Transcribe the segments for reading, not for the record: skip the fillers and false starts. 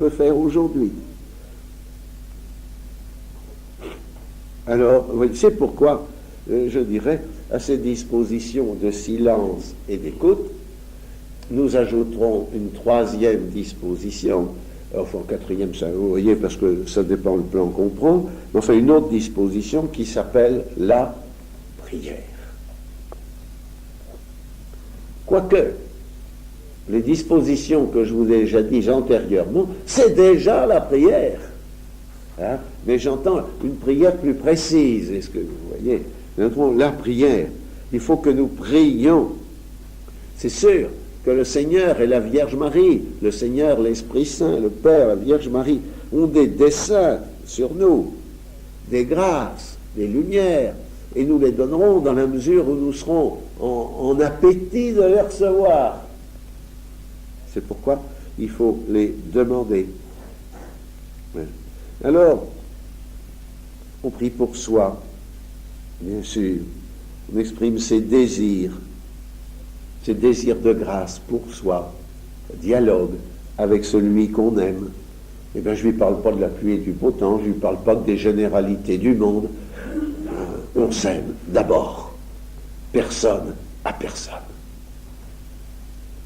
peut faire aujourd'hui. Alors, c'est pourquoi, je dirais, à ces dispositions de silence et d'écoute, nous ajouterons une troisième disposition, enfin quatrième, ça, vous voyez, parce que ça dépend du plan qu'on prend, mais enfin une autre disposition qui s'appelle la prière. Quoique, les dispositions que je vous ai déjà dites antérieurement, c'est déjà la prière. Hein? Mais j'entends une prière plus précise. Est-ce que vous voyez? La prière, il faut que nous prions. C'est sûr que le Seigneur et la Vierge Marie, le Seigneur, l'Esprit Saint, le Père, la Vierge Marie, ont des desseins sur nous, des grâces, des lumières, et nous les donnerons dans la mesure où nous serons en appétit de les recevoir. C'est pourquoi il faut les demander. Alors, on prie pour soi, bien sûr. On exprime ses désirs de grâce pour soi, dialogue avec celui qu'on aime. Eh bien, je ne lui parle pas de la pluie et du beau temps, je ne lui parle pas des généralités du monde. On s'aime d'abord, personne à personne.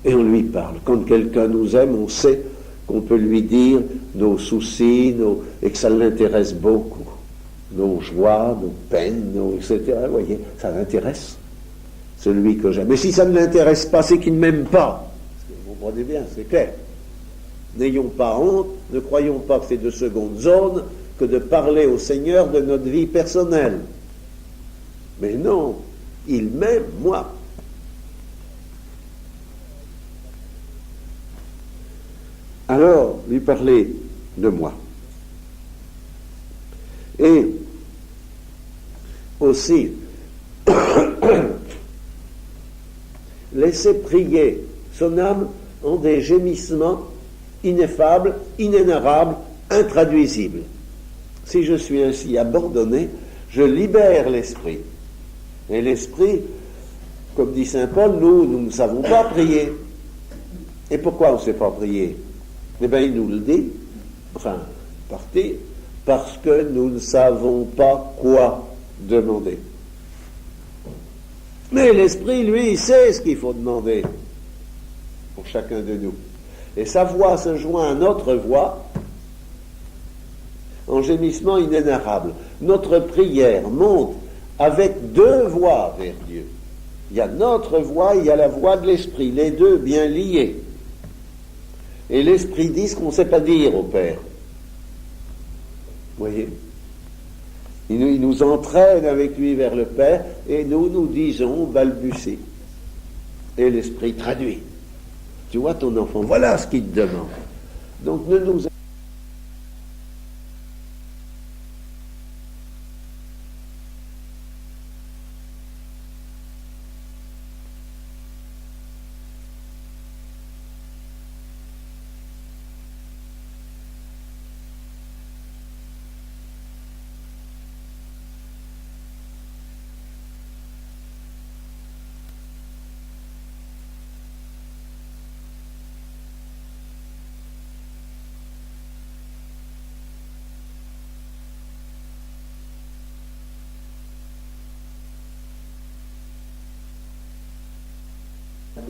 Et on lui parle. Quand quelqu'un nous aime, on sait qu'on peut lui dire nos soucis, et que ça l'intéresse beaucoup. Nos joies, nos peines, etc. Vous voyez, ça l'intéresse, celui que j'aime. Mais si ça ne l'intéresse pas, c'est qu'il ne m'aime pas. Vous comprenez bien, c'est clair. N'ayons pas honte, ne croyons pas que c'est de seconde zone que de parler au Seigneur de notre vie personnelle. Mais non, il m'aime, moi. Alors, lui parler de moi. Et aussi, laisser prier son âme en des gémissements ineffables, inénarrables, intraduisibles. Si je suis ainsi abandonné, je libère l'esprit. Et l'esprit, comme dit saint Paul, nous ne savons pas prier. Et pourquoi on ne sait pas prier? Eh bien, il nous le dit, enfin, partie, parce que nous ne savons pas quoi demander. Mais l'esprit, lui, il sait ce qu'il faut demander pour chacun de nous. Et sa voix se joint à notre voix en gémissement inénarrable. Notre prière monte avec deux voix vers Dieu. Il y a notre voix, il y a la voix de l'esprit, les deux bien liés. Et l'esprit dit ce qu'on ne sait pas dire au Père. Vous voyez? Il nous entraîne avec lui vers le Père et nous disons, balbutie. Et l'esprit traduit. Tu vois ton enfant, voilà ce qu'il te demande. Donc ne nous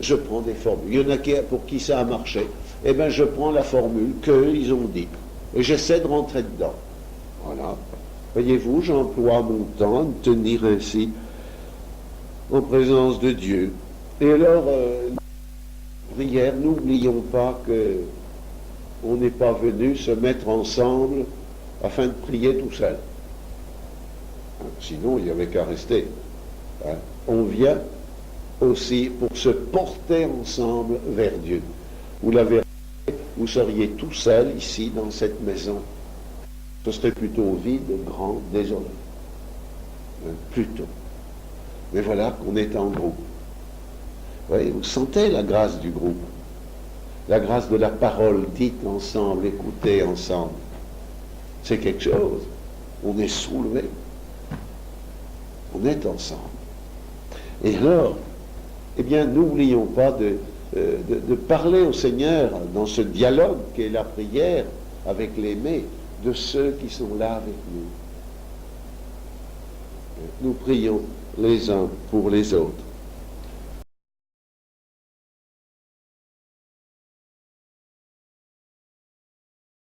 je prends des formules. Il y en a pour qui ça a marché. Eh bien, je prends la formule qu'ils ont dit. Et j'essaie de rentrer dedans. Voilà. Voyez-vous, j'emploie mon temps à me tenir ainsi en présence de Dieu. Et alors, prière, n'oublions pas que on n'est pas venu se mettre ensemble afin de prier tout seul. Sinon, il n'y avait qu'à rester. Hein. On vient aussi pour se porter ensemble vers Dieu. Vous l'avez remarqué, vous seriez tout seul ici dans cette maison. Ce serait plutôt vide, grand, désolé. Plutôt. Mais voilà qu'on est en groupe. Vous voyez, vous sentez la grâce du groupe. La grâce de la parole dite ensemble, écoutée ensemble. C'est quelque chose. On est soulevé. On est ensemble. Et alors, eh bien, n'oublions pas de parler au Seigneur dans ce dialogue qu'est la prière avec l'aimé, de ceux qui sont là avec nous. Nous prions les uns pour les autres.